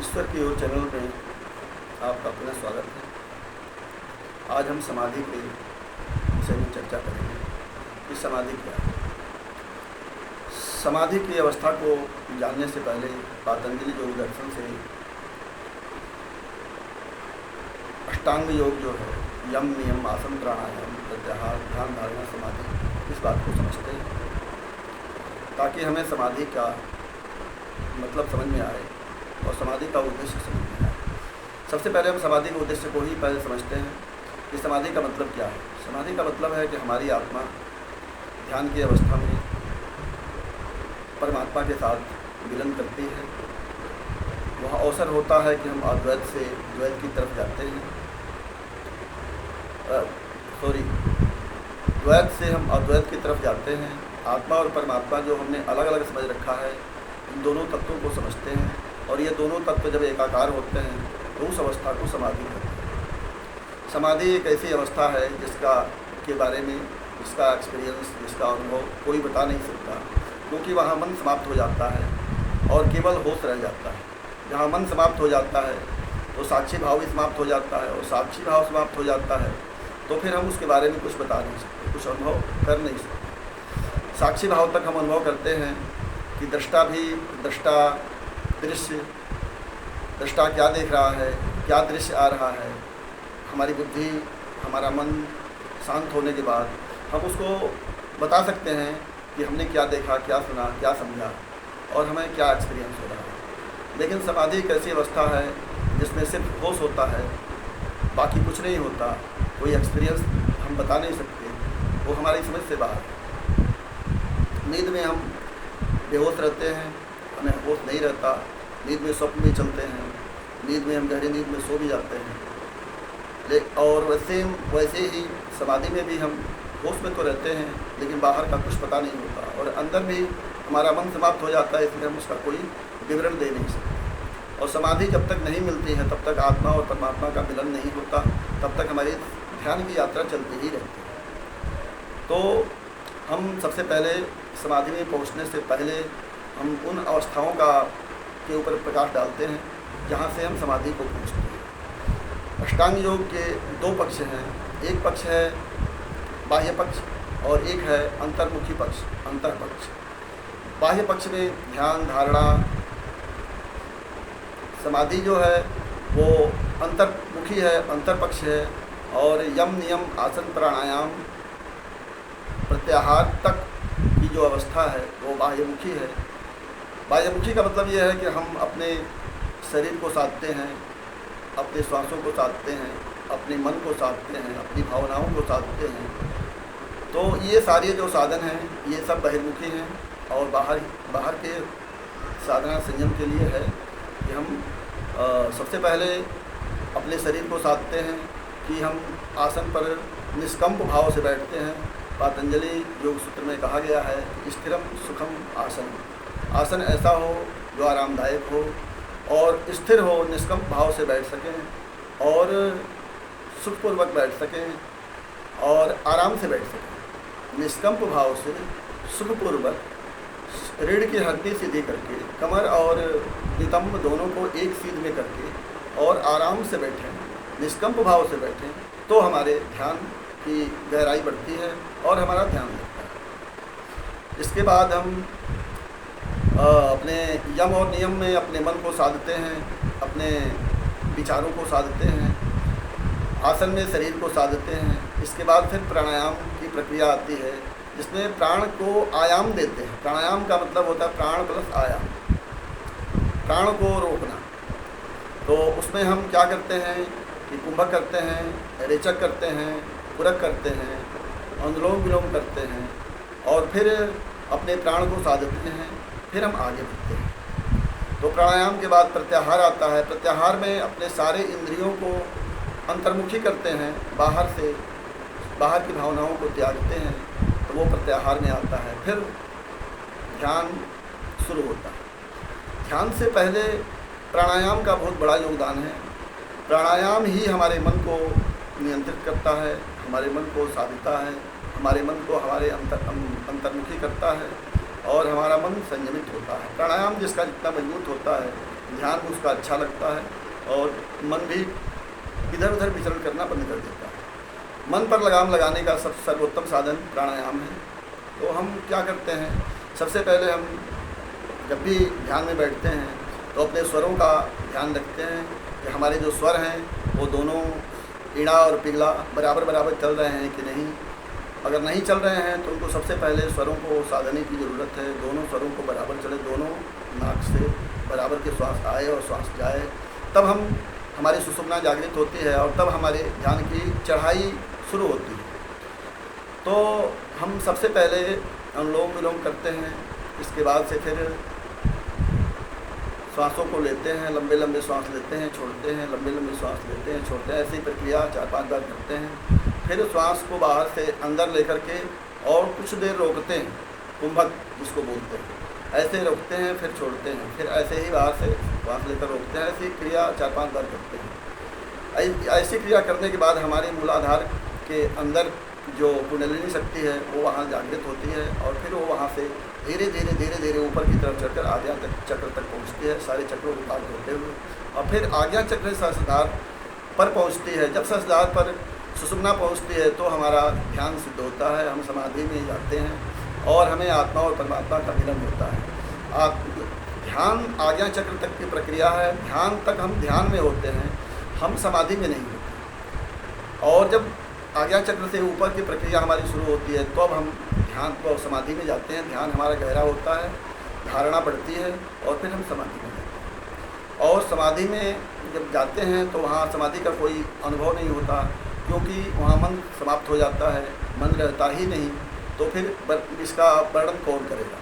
ईश्वर की ओर चैनल में आपका पुनः स्वागत है। आज हम समाधि के विषय में चर्चा करेंगे कि समाधि क्या है। समाधि की अवस्था को जानने से पहले पातंजलि योग दर्शन से अष्टांग योग जो है, यम नियम आसन प्राणायाम प्रत्याहार ध्यान धारणा समाधि, इस बात को समझते हैं ताकि हमें समाधि का मतलब समझ में आए और समाधि का उद्देश्य समझ में आए। सबसे पहले हम समाधि के उद्देश्य को ही पहले समझते हैं कि समाधि का मतलब क्या है। समाधि का मतलब है कि हमारी आत्मा ध्यान की अवस्था में परमात्मा के साथ विलीन करती है। वह अवसर होता है कि हम अद्वैत से द्वैत की तरफ जाते हैं, द्वैत से हम अद्वैत की तरफ जाते हैं। आत्मा और परमात्मा जो हमने अलग अलग समझ रखा है, इन दोनों तत्वों को समझते हैं और ये दोनों तत्व जब एकाकार होते हैं तो उस अवस्था को समाधि कहते हैं। समाधि एक ऐसी अवस्था है जिसका के बारे में इसका एक्सपीरियंस, इसका अनुभव कोई बता नहीं सकता, क्योंकि वहाँ मन समाप्त हो जाता है और केवल होश रह जाता है। जहाँ मन समाप्त हो जाता है तो साक्षी भाव भी समाप्त हो जाता है, और साक्षी भाव समाप्त हो जाता है तो फिर हम उसके बारे में कुछ बता नहीं सकते, कुछ अनुभव कर नहीं सकते। साक्षी भाव तक हम अनुभव करते हैं कि दृष्टा दृश्य दृष्टा क्या देख रहा है, क्या दृश्य आ रहा है। हमारी बुद्धि, हमारा मन शांत होने के बाद हम उसको बता सकते हैं कि हमने क्या देखा, क्या सुना, क्या समझा और हमें क्या एक्सपीरियंस हो रहा है। लेकिन समाधि एक ऐसी अवस्था है जिसमें सिर्फ होश होता है, बाकी कुछ नहीं होता, कोई एक्सपीरियंस हम बता नहीं सकते, वो हमारी समझ से बाहर है। नींद में हम बेहोश रहते हैं, हमें होश नहीं रहता। नींद में स्वप्न भी चलते हैं, नींद में हम गहरी नींद में सो भी जाते हैं। और वैसे ही समाधि में भी हम होश में तो रहते हैं लेकिन बाहर का कुछ पता नहीं होता, और अंदर भी हमारा मन समाप्त हो जाता है, इसलिए हम उसका कोई विवरण दे नहीं सकते। और समाधि जब तक नहीं मिलती है तब तक आत्मा और परमात्मा का मिलन नहीं होता, तब तक हमारी ध्यान की यात्रा चलती ही रहती है। तो हम सबसे पहले समाधि में पहुंचने से पहले हम उन अवस्थाओं के ऊपर प्रकाश डालते हैं जहां से हम समाधि को पहुंचते हैं। अष्टांग योग के दो पक्ष हैं, एक पक्ष है बाह्य पक्ष और एक है अंतर्मुखी पक्ष, अंतर पक्ष। बाह्य पक्ष में ध्यान धारणा समाधि जो है वो अंतर्मुखी है, अंतर पक्ष है, और यम नियम आसन प्राणायाम प्रत्याहार तक की जो अवस्था है वो बाह्यमुखी है। बाह्यमुखी का मतलब ये है कि हम अपने शरीर को साधते हैं, अपने श्वासों को साधते हैं, अपने मन को साधते हैं, अपनी भावनाओं को साधते हैं। तो ये सारे जो साधन हैं ये सब बहिर्मुखी हैं, और बाहर के साधना संयम के लिए है कि हम सबसे पहले अपने शरीर को साधते हैं कि हम आसन पर निष्कंप भाव से बैठते हैं। पातंजलि योग सूत्र में कहा गया है स्थिरम सुखम आसन, आसन ऐसा हो जो आरामदायक हो और स्थिर हो, निष्कंप भाव से बैठ सकें और सुखपूर्वक बैठ सकें और आराम से बैठ सकें। निष्कंप भाव से सुखपूर्वक रीढ़ की हड्डी सीधी करके कमर और नितंब दोनों को एक सीध में करके और आराम से बैठें, निष्कंप भाव से बैठें, तो हमारे ध्यान की गहराई बढ़ती है और हमारा ध्यान लगता है। इसके बाद हम अपने यम और नियम में अपने मन को साधते हैं, अपने विचारों को साधते हैं, आसन में शरीर को साधते हैं। इसके बाद फिर प्राणायाम की प्रक्रिया आती है जिसमें प्राण को आयाम देते हैं। प्राणायाम का मतलब होता है प्राण प्लस आयाम, प्राण को रोकना। तो उसमें हम क्या करते हैं कि कुंभक करते हैं, रेचक करते हैं, पूरक करते हैं, अनुलोम विलोम करते हैं और फिर अपने प्राण को साधते हैं, फिर हम आगे बढ़ते हैं। तो प्राणायाम के बाद प्रत्याहार आता है। प्रत्याहार में अपने सारे इंद्रियों को अंतर्मुखी करते हैं, बाहर की भावनाओं को त्यागते हैं, तो वो प्रत्याहार में आता है। फिर ध्यान शुरू होता है। ध्यान से पहले प्राणायाम का बहुत बड़ा योगदान है। प्राणायाम ही हमारे मन को नियंत्रित करता है, हमारे मन को साधता है, हमारे मन को हमारे अंतर्मुखी करता है और हमारा मन संयमित होता है। प्राणायाम जिसका जितना मजबूत होता है ध्यान में उसका अच्छा लगता है और मन भी इधर उधर विचरण करना बंद कर देता है। मन पर लगाम लगाने का सर्वोत्तम साधन प्राणायाम है। तो हम क्या करते हैं, सबसे पहले हम जब भी ध्यान में बैठते हैं तो अपने स्वरों का ध्यान रखते हैं कि हमारे जो स्वर हैं वो दोनों ईड़ा और पिघला बराबर बराबर चल रहे हैं कि नहीं। अगर नहीं चल रहे हैं तो उनको सबसे पहले स्वरों को साधने की ज़रूरत है। दोनों स्वरों को बराबर चले, दोनों नाक से बराबर के श्वास आए और श्वास जाए, तब हमारी सुषुम्ना जागृत होती है और तब हमारे ध्यान की चढ़ाई शुरू होती है। तो हम सबसे पहले अनुलोम विलोम करते हैं, इसके बाद से फिर श्वासों को लेते हैं, लंबे लंबे श्वास लेते हैं, छोड़ते हैं, लंबे लंबे श्वास लेते हैं, छोड़ते हैं। ऐसी प्रक्रिया 4-5 बार करते हैं। फिर श्वास को बाहर से अंदर लेकर के और कुछ देर रोकते हैं, कुंभक जिसको बोलते हैं, ऐसे रोकते हैं फिर छोड़ते हैं, फिर ऐसे ही बाहर से श्वास लेकर रोकते हैं। ऐसी क्रिया 4-5 बार करते हैं। ऐसी क्रिया करने के बाद हमारे मूलाधार के अंदर जो कुंडलिनी शक्ति है वो वहाँ जागृत होती है और फिर वो वहाँ से धीरे धीरे ऊपर की तरफ चढ़कर आज्ञा चक्र तक पहुँचती है, सारे चक्रों को पार होते हुए, और फिर आज्ञा चक्र सहस्त्रधार पर पहुँचती है। जब सहस्त्रधार पर सुषुम्ना पहुँचती है तो हमारा ध्यान सिद्ध होता है, हम समाधि में जाते हैं और हमें आत्मा और परमात्मा का मिलन होता है। ध्यान आज्ञा चक्र तक की प्रक्रिया है। ध्यान तक हम ध्यान में होते हैं, हम समाधि में नहीं होते। और जब आज्ञा चक्र से ऊपर की प्रक्रिया हमारी शुरू होती है तो अब हम ध्यान को समाधि में जाते हैं। ध्यान हमारा गहरा होता है, धारणा बढ़ती है और फिर हम समाधि में जाते हैं। और समाधि में जब जाते हैं तो वहाँ समाधि का कोई अनुभव नहीं होता, क्योंकि वहाँ मन समाप्त हो जाता है, मन रहता ही नहीं। तो फिर इसका वर्णन कौन करेगा।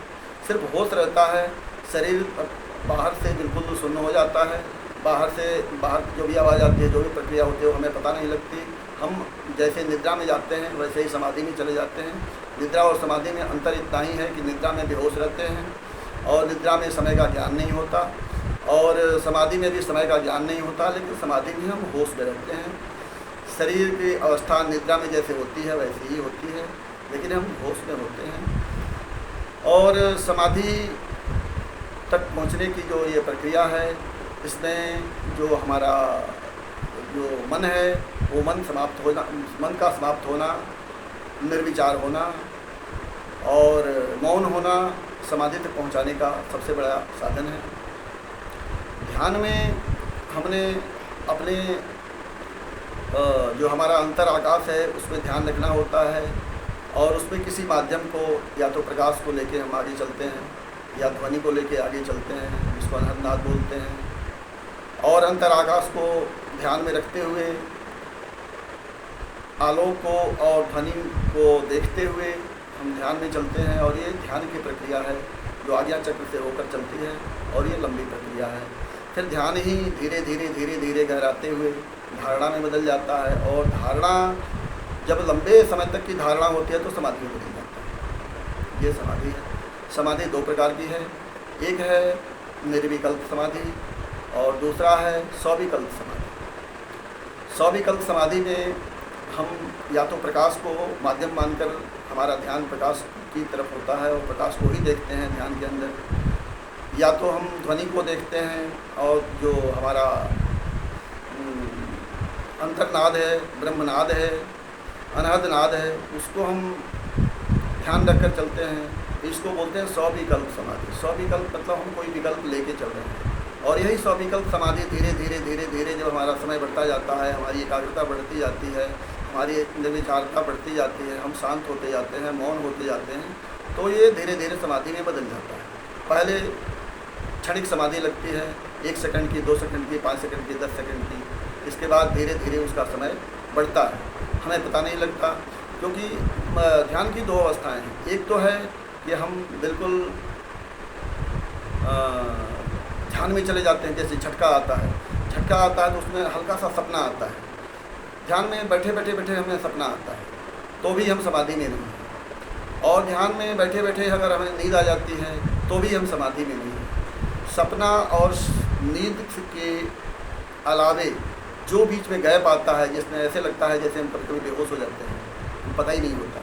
सिर्फ होश रहता है, शरीर बाहर से बिल्कुल शून्य हो जाता है। बाहर जो भी आवाज़ आती है, जो भी प्रक्रिया होती है वो हमें पता नहीं लगती। हम जैसे निद्रा में जाते हैं वैसे ही समाधि में चले जाते हैं। निद्रा और समाधि में अंतर इतना ही है कि निद्रा में बेहोश रहते हैं और निद्रा में समय का ज्ञान नहीं होता, और समाधि में भी समय का ज्ञान नहीं होता, लेकिन समाधि में हम होश में रहते हैं। शरीर की अवस्था निद्रा में जैसे होती है वैसे ही होती है, लेकिन हम होश में होते हैं। और समाधि तक पहुंचने की जो ये प्रक्रिया है, इसमें जो हमारा जो मन है वो मन का समाप्त होना, निर्विचार होना और मौन होना समाधि तक पहुंचाने का सबसे बड़ा साधन है। ध्यान में हमने अपने जो हमारा अंतर आकाश है उसमें ध्यान रखना होता है, और उसमें किसी माध्यम को या तो प्रकाश को लेके हम आगे चलते हैं या ध्वनि को लेके आगे चलते हैं, जिसको अनहदनाद बोलते हैं। और अंतर आकाश को ध्यान में रखते हुए आलोक को और ध्वनि को देखते हुए हम ध्यान में चलते हैं, और ये ध्यान की प्रक्रिया है जो आज्ञा चक्र से होकर चलती है, और ये लंबी प्रक्रिया है। फिर ध्यान ही धीरे धीरे गहराते हुए धारणा में बदल जाता है, और धारणा जब लंबे समय तक की धारणा होती है तो समाधि में बदल जाता है। ये समाधि है। समाधि 2 प्रकार की है, एक है निर्विकल्प समाधि और दूसरा है सविकल्प समाधि। सविकल्प समाधि में हम या तो प्रकाश को माध्यम मानकर हमारा ध्यान प्रकाश की तरफ होता है और प्रकाश को ही देखते हैं ध्यान के अंदर, या तो हम ध्वनि को देखते हैं और जो हमारा अंतर्नाद है, ब्रह्मनाद है, अनहदनाद है, उसको हम ध्यान रखकर चलते हैं। इसको बोलते हैं सविकल्प समाधि। सविकल्प मतलब हम कोई विकल्प लेके चल रहे हैं, और यही सविकल्प समाधि धीरे धीरे जब हमारा समय बढ़ता जाता है, हमारी एकाग्रता बढ़ती जाती है, हमारी निर्विचारता बढ़ती जाती है, हम शांत होते जाते हैं, मौन होते जाते हैं, तो ये धीरे धीरे समाधि में बदल जाता है। पहले क्षणिक समाधि लगती है, 1 सेकंड की, 2 सेकंड की, 5 सेकंड की, 10 सेकंड की। इसके बाद धीरे धीरे उसका समय बढ़ता है, हमें पता नहीं लगता, क्योंकि ध्यान की 2 अवस्थाएँ हैं। एक तो है कि हम बिल्कुल ध्यान में चले जाते हैं, जैसे झटका आता है तो उसमें हल्का सा सपना आता है। ध्यान में बैठे हमें सपना आता है तो भी हम समाधि में नहीं हैं, और ध्यान में बैठे अगर हमें नींद आ जाती है तो भी हम समाधि में नहीं हैं। सपना और नींद के अलावे जो बीच में गैप आता है, जिसमें ऐसे लगता है जैसे हम कभी बेहोश हो जाते हैं, पता ही नहीं होता,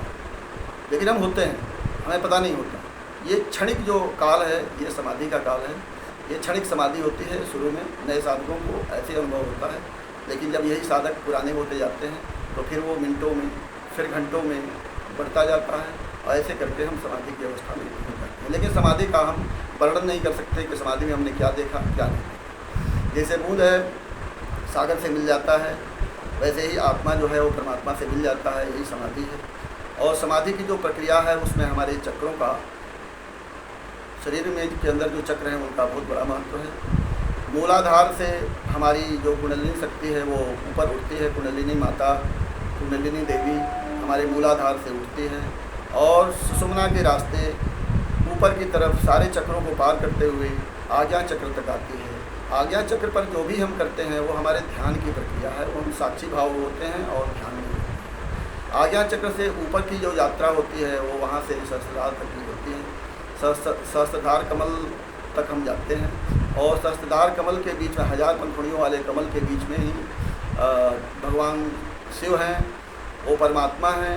लेकिन हम होते हैं, हमें पता नहीं होता। ये क्षणिक जो काल है ये समाधि का काल है। ये क्षणिक समाधि होती है। शुरू में नए साधकों को ऐसे अनुभव होता है, लेकिन जब यही साधक पुराने होते जाते हैं तो फिर वो मिनटों में, फिर घंटों में बढ़ता जाता है, और ऐसे करके हम समाधि की अवस्था में पहुँच जाते हैं। लेकिन समाधि का हम वर्णन नहीं कर सकते कि समाधि में हमने क्या देखा क्या नहीं। जैसे बूंद है सागर से मिल जाता है, वैसे ही आत्मा जो है वो परमात्मा से मिल जाता है, यही समाधि है। और समाधि की जो प्रक्रिया है उसमें हमारे चक्रों का, शरीर में के अंदर जो चक्र हैं उनका बहुत बड़ा महत्व है। मूलाधार से हमारी जो कुंडलिनी शक्ति है वो ऊपर उठती है। कुंडलिनी माता, कुंडलिनी देवी हमारे मूलाधार से उठती है और सुषुम्ना के रास्ते ऊपर की तरफ सारे चक्रों को पार करते हुए आज्ञा चक्र तक आती है। आज्ञा चक्र पर जो भी हम करते हैं वो हमारे ध्यान की प्रक्रिया है, वो हम साक्षी भाव होते हैं और ध्यान में होते हैं। आज्ञा चक्र से ऊपर की जो यात्रा होती है वो वहाँ से सहस्त्रधार तक की होती है। सहस्त्रधार कमल तक हम जाते हैं और सहस्त्रधार कमल के बीच में, 1000 पंखुड़ियों वाले कमल के बीच में ही भगवान शिव हैं, वो परमात्मा हैं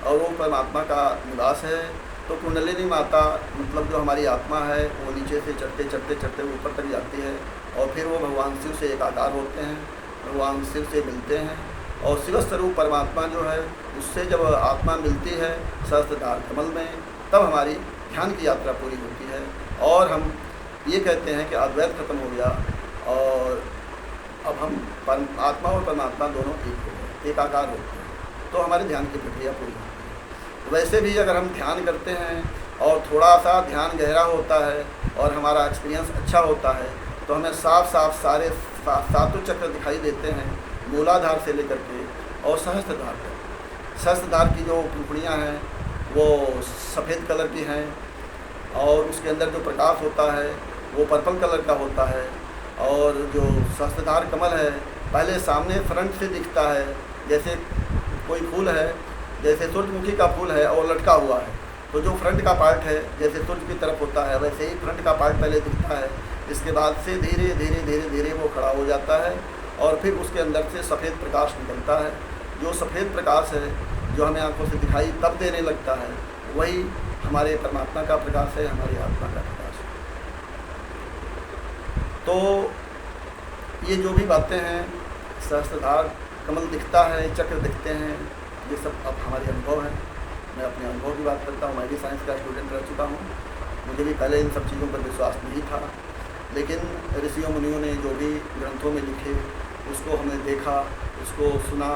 और वो परमात्मा का निवास है। तो कुंडलिनी माता मतलब जो हमारी आत्मा है वो नीचे से चढ़ते चढ़ते चढ़ते ऊपर तक जाती है और फिर वो भगवान शिव से एकाकार होते हैं, भगवान शिव से मिलते हैं। और शिव स्वरूप परमात्मा जो है उससे जब आत्मा मिलती है सहस्त्रधार कमल में, तब हमारी ध्यान की यात्रा पूरी होती है और हम ये कहते हैं कि अद्वैत खत्म हो गया और अब हम आत्मा और परमात्मा दोनों एक हो गए, एकाकार होते हैं, तो हमारी ध्यान की प्रक्रिया पूरी होती है। वैसे भी अगर हम ध्यान करते हैं और थोड़ा सा ध्यान गहरा होता है और हमारा एक्सपीरियंस अच्छा होता है तो हमें साफ साफ सारे सातों चक्र दिखाई देते हैं, मूलाधार से लेकर के और सहस्त्रधार तक। सहस्त्रधार की जो पंखुड़ियाँ हैं वो सफ़ेद कलर की हैं और उसके अंदर जो प्रकाश होता है वो पर्पल कलर का होता है। और जो सहस्त्रधार कमल है पहले सामने फ्रंट से दिखता है, जैसे कोई फूल है, जैसे सूरजमुखी का फूल है और लटका हुआ है, तो जो फ्रंट का पार्ट है जैसे सूर्य की तरफ होता है वैसे ही फ्रंट का पार्ट पहले दिखता है। इसके बाद से धीरे धीरे धीरे धीरे वो खड़ा हो जाता है और फिर उसके अंदर से सफ़ेद प्रकाश निकलता है। जो सफ़ेद प्रकाश है जो हमें आंखों से दिखाई तब देने लगता है वही हमारे परमात्मा का प्रकाश है, हमारी आत्मा का प्रकाश है। तो ये जो भी बातें हैं, सहस्त्रधार कमल दिखता है, चक्र दिखते हैं, ये सब अब हमारे अनुभव हैं। मैं अपने अनुभव की बात करता हूँ। मैं भी साइंस का स्टूडेंट रह चुका हूँ, मुझे भी पहले इन सब चीज़ों पर विश्वास नहीं था, लेकिन ऋषियों मुनियों ने जो भी ग्रंथों में लिखे उसको हमने देखा, उसको सुना,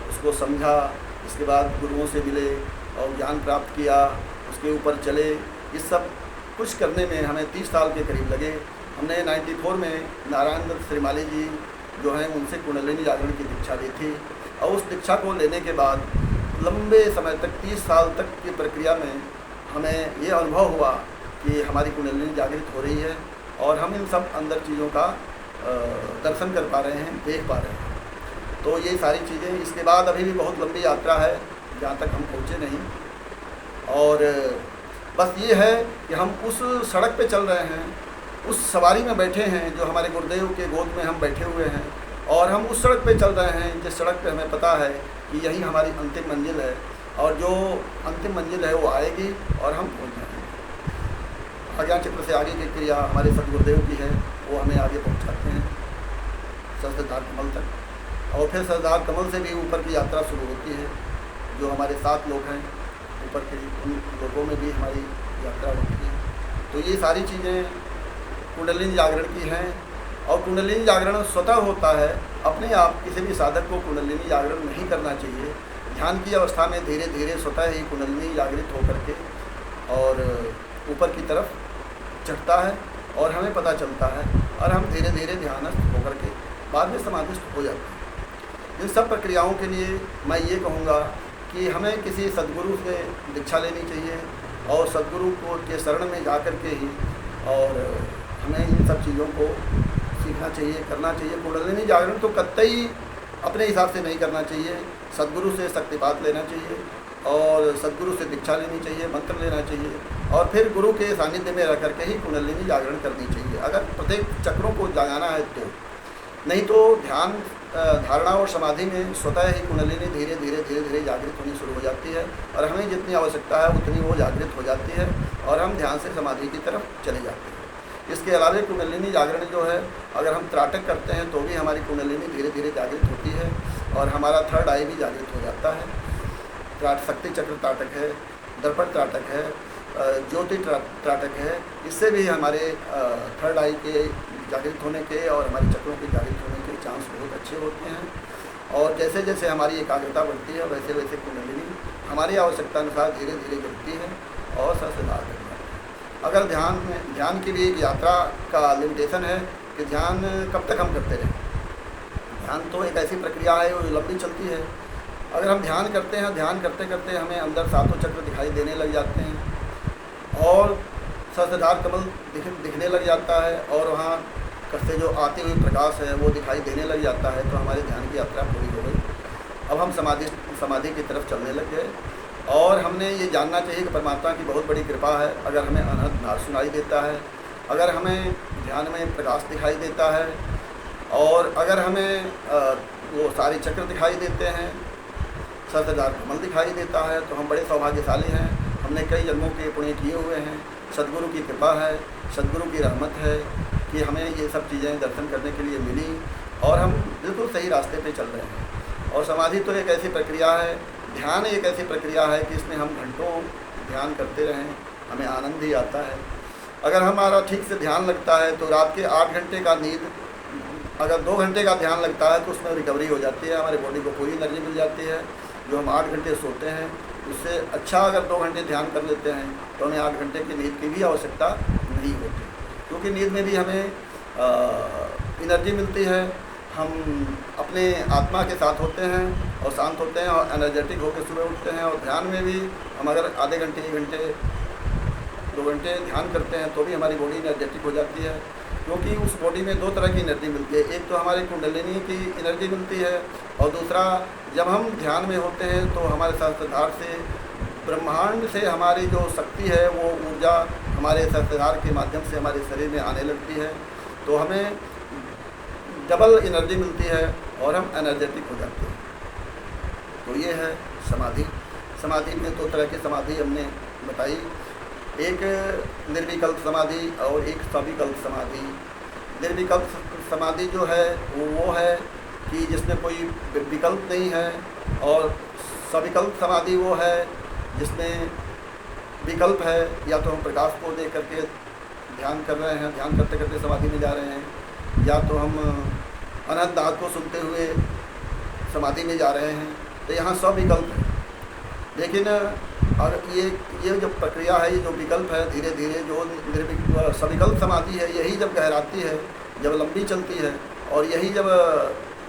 उसको समझा, इसके बाद गुरुओं से मिले और ज्ञान प्राप्त किया, उसके ऊपर चले। इस सब कुछ करने में हमें 30 साल के करीब लगे। हमने 94 में नारायण दत्त श्रीमाली जी जो हैं उनसे कुंडलिनी जागरण की दीक्षा ली थी और उस दीक्षा को लेने के बाद लंबे समय तक 30 साल तक की प्रक्रिया में हमें ये अनुभव हुआ कि हमारी कुंडलिनी जागृत हो रही है और हम इन सब अंदर चीज़ों का दर्शन कर पा रहे हैं, देख पा रहे हैं। तो ये सारी चीज़ें, इसके बाद अभी भी बहुत लंबी यात्रा है जहाँ तक हम पहुँचे नहीं। और बस ये है कि हम उस सड़क पे चल रहे हैं, उस सवारी में बैठे हैं जो हमारे गुरुदेव के गोद में हम बैठे हुए हैं और हम उस सड़क पे चल रहे हैं जिस सड़क पे हमें पता है कि यही हमारी अंतिम मंजिल है और जो अंतिम मंजिल है वो आएगी और हम पहुँच जाएंगे। आज्ञा चक्र से आगे की क्रिया हमारे सदगुरुदेव की है, वो हमें आगे पहुँचाते हैं सहस्त्रधार कमल तक। और फिर सहस्त्रधार कमल से भी ऊपर की यात्रा शुरू होती है। जो हमारे 7 लोग हैं ऊपर के, उन लोगों में भी हमारी यात्रा होती है। तो ये सारी चीज़ें कुंडलिनी जागरण की हैं और कुंडलिनी जागरण स्वतः होता है। अपने आप किसी भी साधक को कुंडलिनी जागरण नहीं करना चाहिए। ध्यान की अवस्था में धीरे धीरे स्वतः ही कुंडलिनी जागृत होकर के और ऊपर की तरफ चढ़ता है और हमें पता चलता है और हम धीरे धीरे ध्यानस्थ होकर के बाद में समाधिस्थ हो जाते हैं। इन सब प्रक्रियाओं के लिए मैं ये कहूँगा कि हमें किसी सद्गुरु से दीक्षा लेनी चाहिए और सद्गुरु को के शरण में जा कर के ही और हमें इन सब चीज़ों को सीखना चाहिए, करना चाहिए। कुंडलिनी जागरण तो कतई अपने हिसाब से नहीं करना चाहिए, सद्गुरु से शक्तिपात लेना चाहिए और सद्गुरु से दीक्षा लेनी चाहिए, मंत्र लेना चाहिए और फिर गुरु के सानिध्य में रह करके ही कुंडलिनी जागरण करनी चाहिए अगर प्रत्येक चक्रों को जगाना है तो। नहीं तो ध्यान धारणा और समाधि में स्वतः ही कुंडलिनी धीरे धीरे धीरे धीरे जागृत होनी शुरू हो जाती है और हमें जितनी आवश्यकता है उतनी वो जागृत हो जाती है और हम ध्यान से समाधि की तरफ चले जाते हैं। इसके अलावा कुंडलिनी जागरण जो है, अगर हम त्राटक करते हैं तो भी हमारी कुंडलिनी धीरे धीरे जागृत होती है और हमारा थर्ड आई भी जागृत हो जाता है। शक्ति चक्र त्राटक है, दर्पण त्राटक है, ज्योति त्राटक है। इससे भी हमारे थर्ड आई के जागृत होने के और हमारे चक्रों के जागृत होने के चांस बहुत अच्छे होते हैं। और जैसे जैसे हमारी एकाग्रता बढ़ती है वैसे वैसे कुंडलिनी हमारी आवश्यकता अनुसार धीरे धीरे गिरती है और सहस्त्रधार करती है। अगर ध्यान की भी एक यात्रा का लिमिटेशन है कि ध्यान कब तक हम करते रहें। ध्यान तो एक ऐसी प्रक्रिया है जो लंबी चलती है। अगर हम ध्यान करते हैं, ध्यान करते करते हमें अंदर सातों चक्र दिखाई देने लग जाते हैं और सहस्त्रधार कमल दिखने लग जाता है और वहाँ से जो आती हुई प्रकाश है वो दिखाई देने लग जाता है, तो हमारे ध्यान की यात्रा पूरी हो गई। अब हम समाधि की तरफ चलने लग गए और हमने ये जानना चाहिए कि परमात्मा की बहुत बड़ी कृपा है। अगर हमें अनहद नाद सुनाई देता है, अगर हमें ध्यान में प्रकाश दिखाई देता है और अगर हमें वो सारे चक्र दिखाई देते हैं, सहस्त्रधार कमल दिखाई देता है, तो हम बड़े सौभाग्यशाली हैं। हमने कई जन्मों के पुण्य किए हुए हैं, सद्गुरु की कृपा है, सद्गुरु की रहमत है कि हमें ये सब चीज़ें दर्शन करने के लिए मिली और हम बिल्कुल सही रास्ते पे चल रहे हैं। और समाधि तो एक ऐसी प्रक्रिया है, ध्यान एक ऐसी प्रक्रिया है कि इसमें हम घंटों ध्यान करते रहें, हमें आनंद ही आता है। अगर हमारा ठीक से ध्यान लगता है तो रात के 8 घंटे का नींद, अगर 2 घंटे का ध्यान लगता है तो उसमें रिकवरी हो जाती है, हमारे बॉडी को पूरी एनर्जी मिल जाती है। जो हम 8 घंटे सोते हैं उससे अच्छा अगर 2 घंटे ध्यान कर लेते हैं तो हमें 8 घंटे की नींद की भी आवश्यकता नहीं होती, क्योंकि नींद में भी हमें एनर्जी मिलती है। हम अपने आत्मा के साथ होते हैं और शांत होते हैं और एनर्जेटिक होकर सुबह उठते हैं। और ध्यान में भी हम अगर आधे घंटे, 1 घंटे, 2 घंटे ध्यान करते हैं तो भी हमारी बॉडी एनर्जेटिक हो जाती है, क्योंकि उस बॉडी में 2 तरह की एनर्जी मिलती है। एक तो हमारी कुंडलिनी की एनर्जी मिलती है और दूसरा जब हम ध्यान में होते हैं तो हमारे सहस्त्रधार से, ब्रह्मांड से हमारी जो शक्ति है वो ऊर्जा हमारे सहस्त्रधार के माध्यम से हमारे शरीर में आने लगती है, तो हमें डबल एनर्जी मिलती है और हम एनर्जेटिक हो जाते हैं। तो ये है समाधि। समाधि में 2 तरह की समाधि हमने बताई, एक निर्विकल्प समाधि और एक सविकल्प समाधि। निर्विकल्प समाधि जो है वो है कि जिसमें कोई विकल्प नहीं है, और सविकल्प समाधि वो है जिसमें विकल्प है। या तो हम प्रकाश को देख करके ध्यान कर रहे हैं, ध्यान करते करते समाधि में जा रहे हैं, या तो हम अनंत नाद को सुनते हुए समाधि में जा रहे हैं। तो यहाँ सब विकल्प है। लेकिन और ये जो प्रक्रिया है, ये जो विकल्प है, धीरे धीरे जो सविकल्प समाधि है, यही जब गहराती है, जब लंबी चलती है और यही जब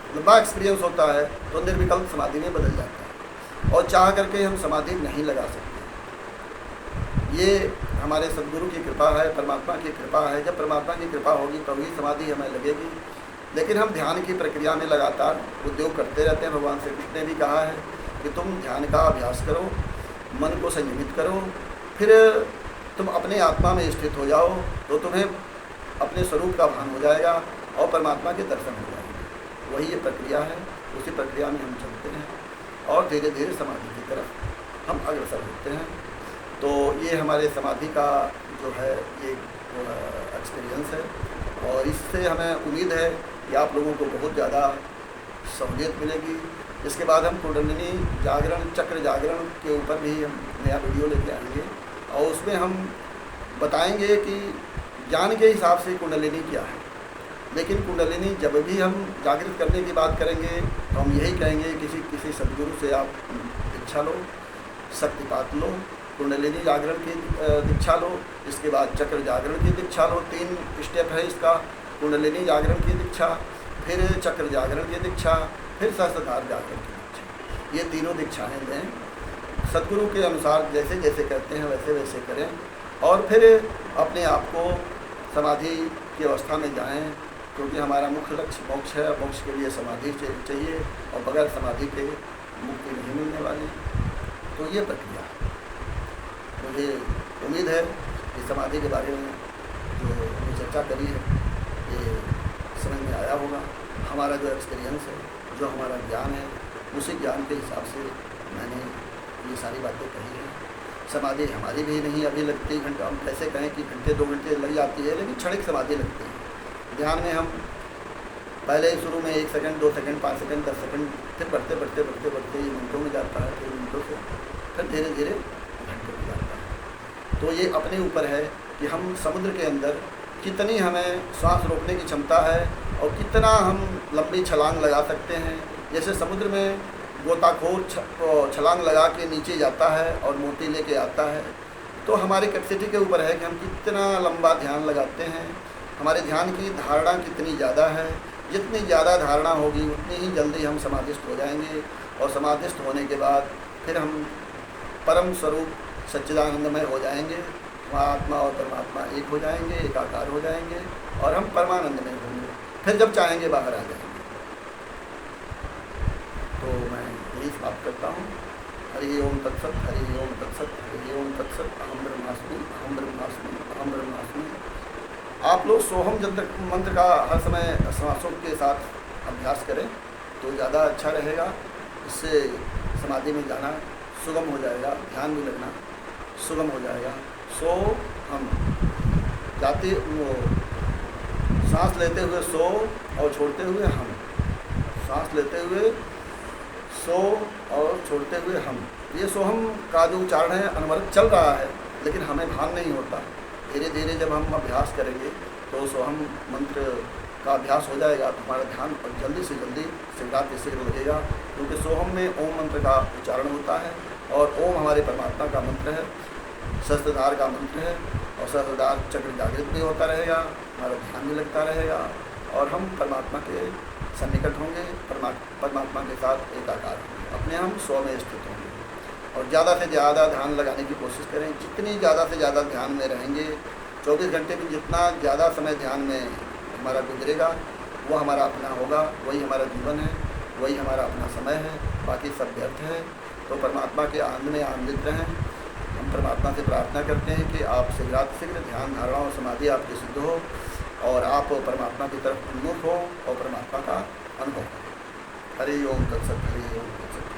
लंबा एक्सपीरियंस होता है तो निर्विकल्प समाधि में बदल जाता है और चाह करके हम समाधि नहीं लगा सकते। ये हमारे सद्गुरु की कृपा है, परमात्मा की कृपा है। जब परमात्मा की कृपा होगी तभी समाधि हमें लगेगी। लेकिन हम ध्यान की प्रक्रिया में लगातार उद्योग करते रहते हैं। भगवान श्री कृष्ण ने भी कहा है कि तुम ध्यान का अभ्यास करो, मन को संयमित करो, फिर तुम अपने आत्मा में स्थित हो जाओ तो तुम्हें अपने स्वरूप का भान हो जाएगा और परमात्मा के दर्शन हो जाएंगे। वही ये प्रक्रिया है, उसी प्रक्रिया में हम चलते हैं और धीरे धीरे समाधि की तरफ हम अग्रसर होते हैं। तो ये हमारे समाधि का जो है ये एक्सपीरियंस है और इससे हमें उम्मीद है कि आप लोगों को बहुत ज़्यादा सहूलियत मिलेगी। इसके बाद हम कुंडलिनी जागरण, चक्र जागरण के ऊपर भी हम नया वीडियो लेके आएंगे और उसमें हम बताएंगे कि ज्ञान के हिसाब से कुंडलिनी क्या है। लेकिन कुंडलिनी जब भी हम जागृत करने की बात करेंगे तो हम यही कहेंगे किसी सद्गुरु से आप दीक्षा लो, शक्तिपात लो, कुंडलिनी जागरण की दीक्षा लो, इसके बाद चक्र जागरण की दीक्षा लो। 3 स्टेप है इसका, कुंडलिनी जागरण की दीक्षा, फिर चक्र जागरण की दीक्षा, फिर सहस्त्रधार जागरण की दीक्षा। ये तीनों दीक्षाएँ लें, सद्गुरु के अनुसार जैसे जैसे कहते हैं वैसे वैसे करें और फिर अपने आप को समाधि की अवस्था में जाएं, क्योंकि हमारा मुख्य लक्ष्य मोक्ष है। मोक्ष के लिए समाधि चाहिए और बगैर समाधि के मुक्ति नहीं मिलने वाली। तो ये प्रक्रिया है। मुझे उम्मीद है कि समाधि के बारे में जो हमने चर्चा करी है ये समझ में आया होगा। हमारा जो एक्सपीरियंस है, जो हमारा ज्ञान है, उसी ज्ञान के हिसाब से मैंने ये सारी बातें कही हैं। समाधि हमारी भी नहीं अभी लगती, घंटे हम कैसे कहें कि घंटे 2 घंटे लग जाती है, लेकिन क्षणिक समाधि लगती है। ध्यान में हम पहले शुरू में 1 सेकंड, 2 सेकंड, 5 सेकंड, 10 सेकंड, फिर बढ़ते बढ़ते बढ़ते बढ़ते ये मिनटों में जाता है, फिर मिनटों से फिर धीरे धीरे घंटों में जाता है। तो ये अपने ऊपर है कि हम समुद्र के अंदर कितनी हमें सांस रोकने की क्षमता है और कितना हम लंबी छलांग लगा सकते हैं। जैसे समुद्र में गोताखोर छलांग लगा के नीचे जाता है और मोती लेके आता है, तो हमारी कैपेसिटी के ऊपर है कि हम कितना लंबा ध्यान लगाते हैं। हमारे ध्यान की धारणा कितनी ज़्यादा है, जितनी ज़्यादा धारणा होगी उतनी ही जल्दी हम समाधिस्थ हो जाएंगे, और समाधिस्थ होने के बाद फिर हम परम स्वरूप सच्चिदानंदमय हो जाएंगे। वहाँ आत्मा और परमात्मा एक हो जाएंगे, एकाकार हो जाएंगे, और हम परमानंद में होंगे। फिर जब चाहेंगे बाहर आ जाएंगे। तो मैं यही समाप्त करता हूँ। हरि ओम तत्सत, हरि ओम तत्सत, हरि ओम तत्सत। अहम ब्रह्मास्मि, अहम ब्रह्मास्मि, अहम ब्रह्मास्मि। आप लोग सोहम मंत्र का हर समय श्वासों के साथ अभ्यास करें तो ज़्यादा अच्छा रहेगा। इससे समाधि में जाना सुगम हो जाएगा, ध्यान भी लगना सुगम हो जाएगा। सो हम जाते वो सांस लेते हुए सो और छोड़ते हुए हम, सांस लेते हुए सो और छोड़ते हुए हम, ये सोहम का जो उच्चारण है अनवरत चल रहा है, लेकिन हमें भान नहीं होता। धीरे धीरे जब हम अभ्यास करेंगे तो सोहम मंत्र का अभ्यास हो जाएगा तो हमारा ध्यान और जल्दी से जल्दी शीघ्राति शीघ्र लगेगा, क्योंकि सोहम में ओम मंत्र का उच्चारण होता है और ओम हमारे परमात्मा का मंत्र है, सहस्त्रधार का मंत्र है, और सहस्त्रधार चक्र जागृत भी होता रहेगा, हमारा ध्यान भी लगता रहेगा और हम परमात्मा के सन्निकट होंगे, परमात्मा के साथ एकाकार होंगे, अपने हम स्व में स्थित होंगे। और ज़्यादा से ज़्यादा ध्यान लगाने की कोशिश करें। जितनी ज़्यादा से ज़्यादा ध्यान में रहेंगे, 24 घंटे में जितना ज़्यादा समय ध्यान में हमारा गुजरेगा वो हमारा अपना होगा, वही हमारा जीवन है, वही हमारा अपना समय है, बाकी सब व्यर्थ है। तो परमात्मा के आनंद में आनंदित रहें। हम परमात्मा से प्रार्थना करते हैं कि आप शीघ्र ध्यान धारणा और समाधि आपकी सिद्ध हो और आप परमात्मा की तरफ उन्मुख हो और परमात्मा का अनुभव। हरि ओम तत्सत, हरि ओम तत्सत।